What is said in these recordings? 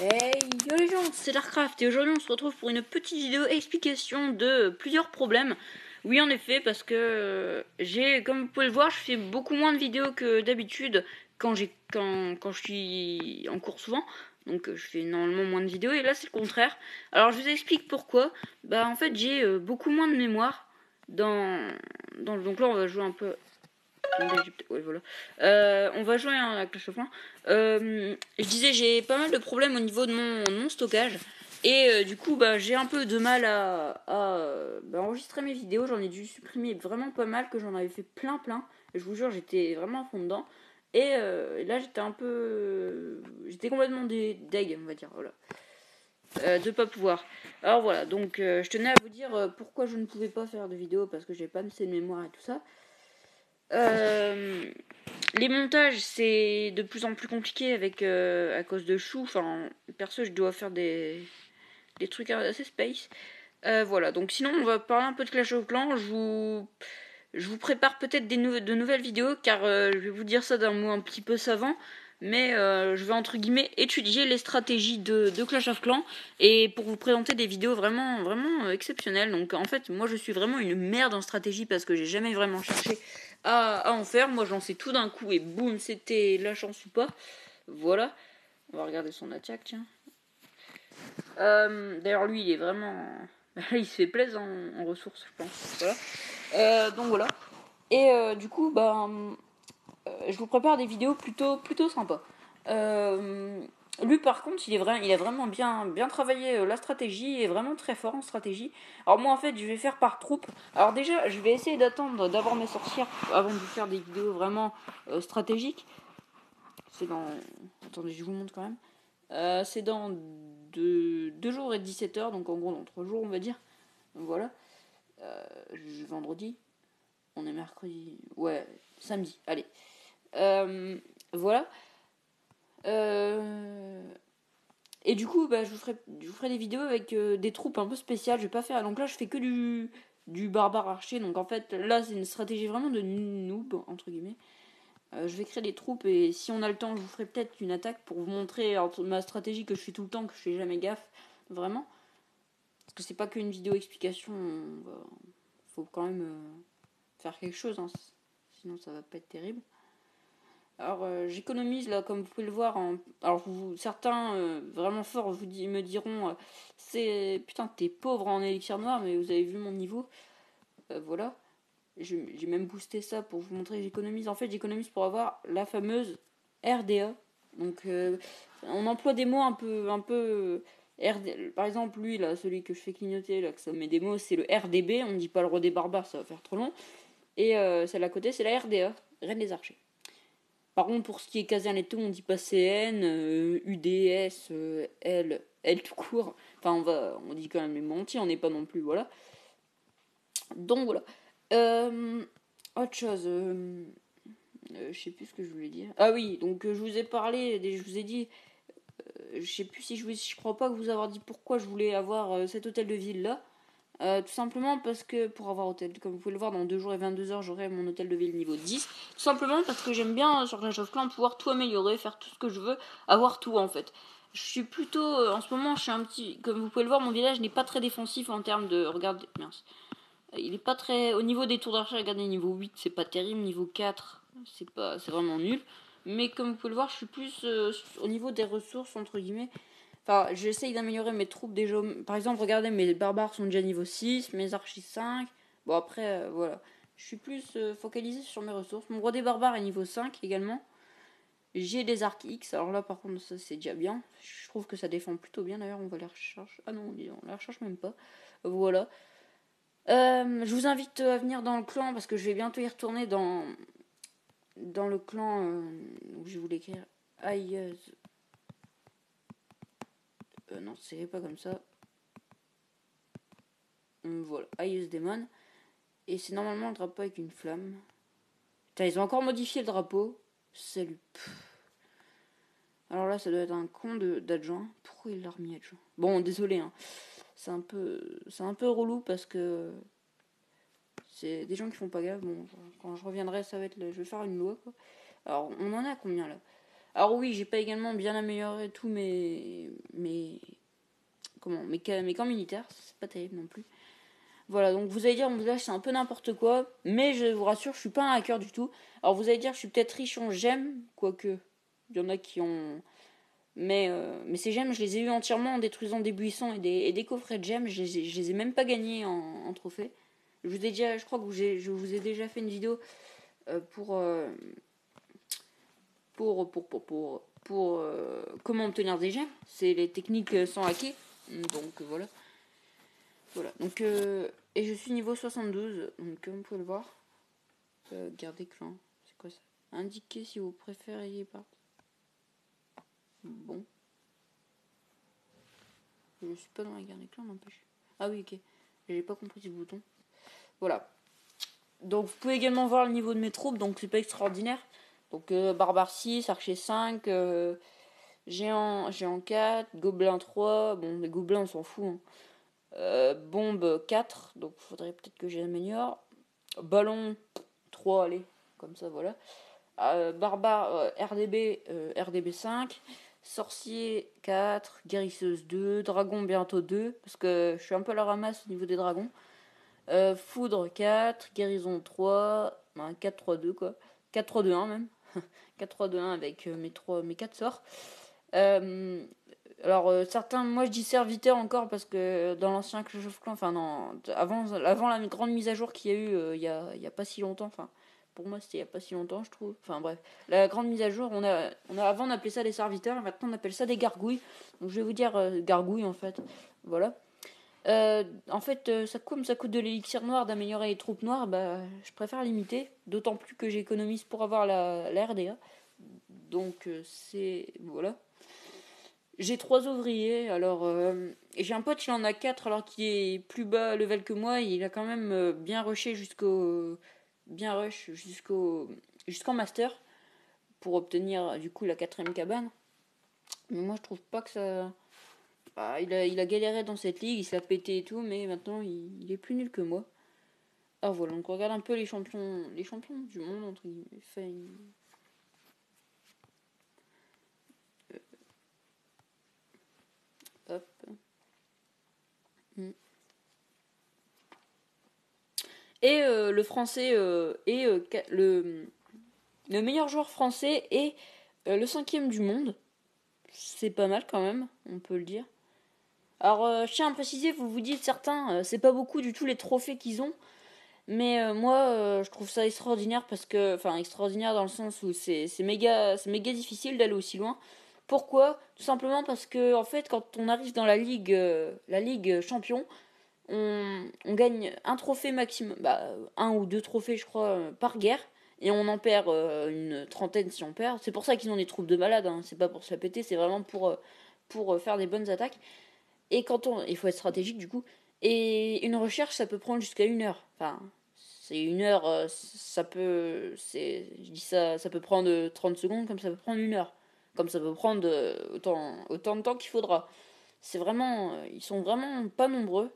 Hey yo les gens, c'est Darkcraft et aujourd'hui on se retrouve pour une petite vidéo explication de plusieurs problèmes. Oui en effet parce que comme vous pouvez le voir, je fais beaucoup moins de vidéos que d'habitude quand je suis en cours souvent. Donc je fais normalement moins de vidéos et là c'est le contraire. Alors je vous explique pourquoi. Bah en fait j'ai beaucoup moins de mémoire donc là on va jouer un peu. Ouais, voilà. On va jouer à Clash of Clans. Je disais, j'ai pas mal de problèmes au niveau de mon stockage. Et du coup, bah, j'ai un peu de mal à enregistrer mes vidéos. J'en ai dû supprimer vraiment pas mal, que j'en avais fait plein, plein. Et je vous jure, j'étais vraiment à fond dedans. Et là, j'étais un peu. J'étais complètement deg, on va dire. Voilà. De pas pouvoir. Alors voilà, donc je tenais à vous dire pourquoi je ne pouvais pas faire de vidéos parce que j'ai pas assez de mémoire et tout ça. Les montages, c'est de plus en plus compliqué avec à cause de Chou. Enfin, perso, je dois faire des trucs assez space. Voilà, donc sinon, on va parler un peu de Clash of Clans. Je vous prépare peut-être de nouvelles vidéos, car je vais vous dire ça d'un mot un petit peu savant. Mais je vais entre guillemets étudier les stratégies de Clash of Clans et pour vous présenter des vidéos vraiment, vraiment exceptionnelles. Donc en fait, moi je suis vraiment une merde en stratégie parce que j'ai jamais vraiment cherché à en faire. Moi j'en sais tout d'un coup et boum, c'était la chance ou pas. Voilà. On va regarder son attaque, tiens. D'ailleurs, lui il est vraiment. Il se fait plaisir en ressources, je pense. Voilà. Donc voilà. Et du coup, bah, je vous prépare des vidéos plutôt sympas. Lui par contre il a vraiment bien travaillé la stratégie et vraiment très fort en stratégie. Alors moi en fait je vais faire par troupe. Alors déjà je vais essayer d'attendre d'avoir mes sorcières avant de vous faire des vidéos vraiment stratégiques. C'est dans... Attendez je vous montre quand même. C'est dans 2 jours et 17 heures, donc en gros dans 3 jours on va dire. Voilà. Vendredi. On est mercredi. Ouais, samedi. Allez. Voilà. Euh, Et du coup, bah, je vous ferai des vidéos avec des troupes un peu spéciales. Je vais pas faire. Donc là, je fais que du barbare archer. Donc en fait, là, c'est une stratégie vraiment de noob, entre guillemets. Je vais créer des troupes et si on a le temps, je vous ferai peut-être une attaque pour vous montrer ma stratégie que je fais tout le temps, que je fais jamais gaffe. Vraiment. Parce que c'est pas qu'une vidéo explication. Faut quand même faire quelque chose. Hein. Sinon, ça va pas être terrible. Alors j'économise là, comme vous pouvez le voir. Alors certains vraiment forts me diront c'est putain t'es pauvre en élixir noir, mais vous avez vu mon niveau. Voilà. J'ai même boosté ça pour vous montrer que j'économise. En fait j'économise pour avoir la fameuse RDA. Donc on emploie des mots un peu par exemple lui là, celui que je fais clignoter là, que ça met des mots, c'est le RDB. On ne dit pas le roi des barbares, ça va faire trop long. Et celle à côté c'est la RDA, Reine des Archers. Par contre, pour ce qui est caserne et tout, on dit pas CN, UDS, L tout court. Enfin, on dit quand même les mentis, on n'est pas non plus, voilà. Donc voilà. Autre chose, je sais plus ce que je voulais dire. Ah oui, donc je vous ai parlé, je vous ai dit, je sais plus si je crois pas que vous avoir dit pourquoi je voulais avoir cet hôtel de ville là. Tout simplement parce que pour avoir hôtel, comme vous pouvez le voir, dans 2 jours et 22 heures, j'aurai mon hôtel de ville niveau 10. Tout simplement parce que j'aime bien sur Clash of Clans pouvoir tout améliorer, faire tout ce que je veux, avoir tout en fait. Je suis plutôt. En ce moment, je suis un petit. Comme vous pouvez le voir, mon village n'est pas très défensif en termes de. Regardez. Mince. Il est pas très. Au niveau des tours d'archer, regardez, niveau 8, c'est pas terrible. Niveau 4, c'est vraiment nul. Mais comme vous pouvez le voir, je suis plus au niveau des ressources, entre guillemets. Enfin, j'essaye d'améliorer mes troupes déjà. Par exemple, regardez, mes barbares sont déjà niveau 6, mes archis 5. Bon, après, voilà. Je suis plus focalisé sur mes ressources. Mon roi des barbares est niveau 5 également. J'ai des arcs X. Alors là, par contre, ça c'est déjà bien. Je trouve que ça défend plutôt bien. D'ailleurs, on va les rechercher. Ah non, on les recherche même pas. Voilà. Je vous invite à venir dans le clan parce que je vais bientôt y retourner dans le clan. Je vais vous l'écrire. Aïe. Non, c'est pas comme ça. Voilà. Aïeuse Demon. Et c'est normalement le drapeau avec une flamme. Putain, ils ont encore modifié le drapeau. Salut. Alors là, ça doit être un con d'adjoint. Pourquoi il l'a remis adjoint? Bon, désolé, hein. C'est un peu relou parce que c'est des gens qui font pas gaffe. Bon, quand je reviendrai, ça va être je vais faire une loi, quoi. Alors, on en a combien là? Alors oui, j'ai pas également bien amélioré tous mes camps militaires, c'est pas terrible non plus. Voilà, donc vous allez dire mon village c'est un peu n'importe quoi, mais je vous rassure, je suis pas un hacker du tout. Alors vous allez dire je suis peut-être riche en gemmes, quoique il y en a qui ont. Mais ces gemmes, je les ai eu entièrement en détruisant des buissons et des coffrets de gemmes. Je les ai même pas gagnés en trophée. Je crois que je vous ai déjà fait une vidéo pour comment obtenir des gemmes. C'est les techniques sans hacker. Donc voilà. Voilà. Donc, et je suis niveau 72. Donc comme vous pouvez le voir. Garder clan. C'est quoi ça? Indiquez si vous préférez pas. Bon. Je suis pas dans la guerre des clans, n'empêche. Ah oui, ok. J'ai pas compris ce bouton. Voilà. Donc vous pouvez également voir le niveau de mes troupes, donc c'est pas extraordinaire. Donc barbare 6, archer 5, géant 4, gobelin 3. Bon, les gobelins on s'en fout. Hein. Bombe 4, donc faudrait peut-être que j'améliore. Ballon 3, allez, comme ça voilà. Barbare RDB 5. Sorcier 4, guérisseuse 2, dragon bientôt 2, parce que je suis un peu à la ramasse au niveau des dragons. Foudre 4, guérison 3, 4-3-2 quoi. 4-3-2-1 même. 4-3-2-1 avec mes 4 sorts. Certains, moi je dis serviteurs encore parce que dans l'ancien Clash of Clans, enfin non, avant la grande mise à jour qu'il y a eu il y a pas si longtemps, enfin pour moi c'était il y a pas si longtemps je trouve, enfin bref, la grande mise à jour, avant on appelait ça des serviteurs, et maintenant on appelle ça des gargouilles, donc je vais vous dire gargouilles en fait, voilà. Comme ça coûte de l'élixir noir d'améliorer les troupes noires, bah je préfère limiter, d'autant plus que j'économise pour avoir la RDA, donc c'est, voilà. J'ai 3 ouvriers, alors j'ai un pote, il en a 4 alors qu'il est plus bas level que moi, il a quand même bien rushé jusqu'en master pour obtenir du coup la 4ème cabane. Mais moi je trouve pas que ça. Bah, il a galéré dans cette ligue, il s'est pété et tout, mais maintenant il est plus nul que moi. Ah voilà, donc on regarde un peu les champions du monde entre guillemets. Enfin, hop. Et le français le meilleur joueur français est le 5ème du monde. C'est pas mal quand même, on peut le dire. Alors, je tiens à préciser, vous vous dites certains, c'est pas beaucoup du tout les trophées qu'ils ont. Mais moi, je trouve ça extraordinaire parce que, enfin, extraordinaire dans le sens où c'est méga difficile d'aller aussi loin. Pourquoi? Tout simplement parce que, en fait, quand on arrive dans la ligue champion, on gagne un trophée maximum, bah, un ou deux trophées, je crois, par guerre. Et on en perd une trentaine si on perd. C'est pour ça qu'ils ont des troupes de malades. Hein. C'est pas pour se la péter, c'est vraiment pour faire des bonnes attaques. Et il faut être stratégique du coup. Et une recherche, ça peut prendre jusqu'à 1 heure. Enfin, c'est 1 heure, je dis ça, ça peut prendre 30 secondes, comme ça peut prendre 1 heure. Comme ça peut prendre autant de temps qu'il faudra. Ils sont vraiment pas nombreux.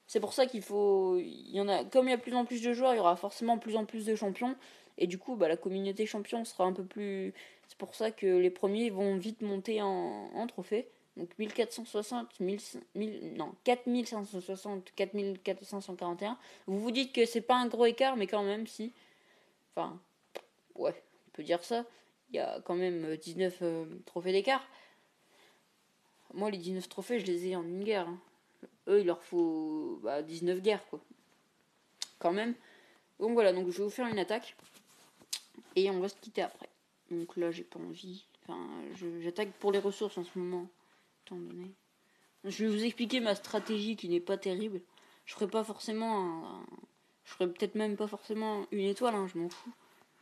C'est pour ça comme il y a plus en plus de joueurs, il y aura forcément plus en plus de champions. Et du coup, bah, la communauté champion sera un peu plus. C'est pour ça que les premiers vont vite monter en trophée. Donc 1460, 4560, 4541. Vous vous dites que c'est pas un gros écart, mais quand même, si. Enfin, ouais, on peut dire ça. Il y a quand même 19 trophées d'écart. Moi, les 19 trophées, je les ai en une guerre. Hein. Eux, il leur faut 19 guerres, quoi. Quand même. Donc voilà, donc je vais vous faire une attaque. Et on va se quitter après. Donc là, j'ai pas envie. Enfin, j'attaque pour les ressources en ce moment. Étant donné. Je vais vous expliquer ma stratégie qui n'est pas terrible. Je ferai pas forcément je ferai peut-être même pas forcément une étoile, hein, je m'en fous.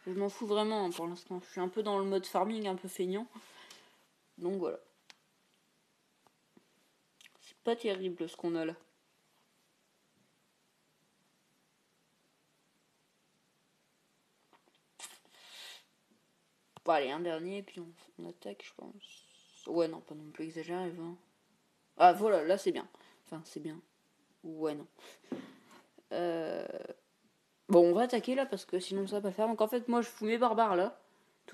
Je m'en fous vraiment hein, pour l'instant. Je suis un peu dans le mode farming, un peu feignant. Donc voilà. C'est pas terrible ce qu'on a là. Bon, allez, un dernier, puis on attaque, je pense. Ouais, non, pas non plus exagéré, 20. Ah, voilà, là c'est bien. Enfin, c'est bien. Ouais, non. Bon, on va attaquer là parce que sinon ça va pas faire. Donc en fait, moi je fous mes barbares là,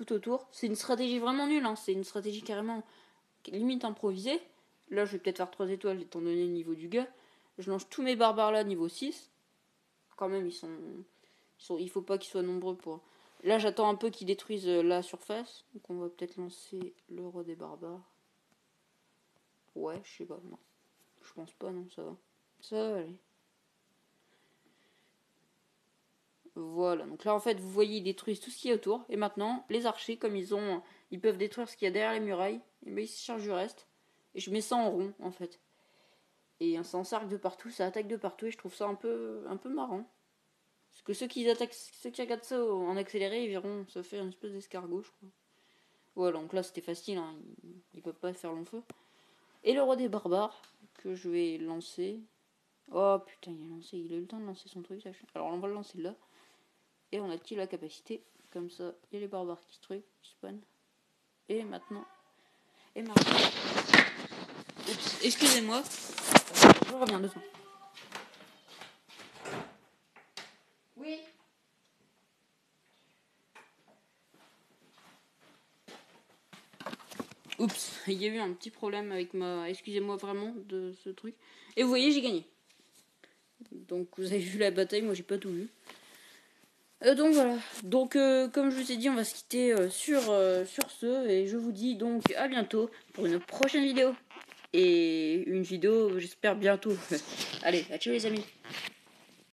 tout autour. C'est une stratégie vraiment nulle, hein. C'est une stratégie carrément limite improvisée. Là, je vais peut-être faire 3 étoiles étant donné le niveau du gars. Je lance tous mes barbares là, niveau 6. Quand même, il faut pas qu'ils soient nombreux pour... Là, j'attends un peu qu'ils détruisent la surface. Donc, on va peut-être lancer le roi des barbares. Ouais, je sais pas, non. Je pense pas, non, ça va. Ça va aller. Voilà, donc là, en fait, vous voyez, ils détruisent tout ce qu'il y a autour. Et maintenant, les archers, comme ils peuvent détruire ce qu'il y a derrière les murailles, et ben, ils se chargent du reste. Et je mets ça en rond, en fait. Et ça encercle de partout, ça attaque de partout, et je trouve ça un peu marrant. Parce que ceux qui regardent ça en accéléré, ils verront ça fait une espèce d'escargot, je crois. Voilà, donc là c'était facile, hein, ils peuvent pas faire long feu. Et le roi des barbares, que je vais lancer. Oh putain, il a eu le temps de lancer son truc. Alors on va le lancer là. Et on active la capacité. Comme ça, il y a les barbares qui spawnent. Et maintenant. Oups, excusez-moi. Je reviens 2 secondes. Oui. Oups, il y a eu un petit problème avec excusez-moi vraiment de ce truc. Et vous voyez, j'ai gagné. Donc vous avez vu la bataille, moi j'ai pas tout vu. Donc voilà. Donc comme je vous ai dit, on va se quitter sur ce. Et je vous dis donc à bientôt pour une prochaine vidéo. Et une vidéo, j'espère bientôt. Allez, ciao les amis.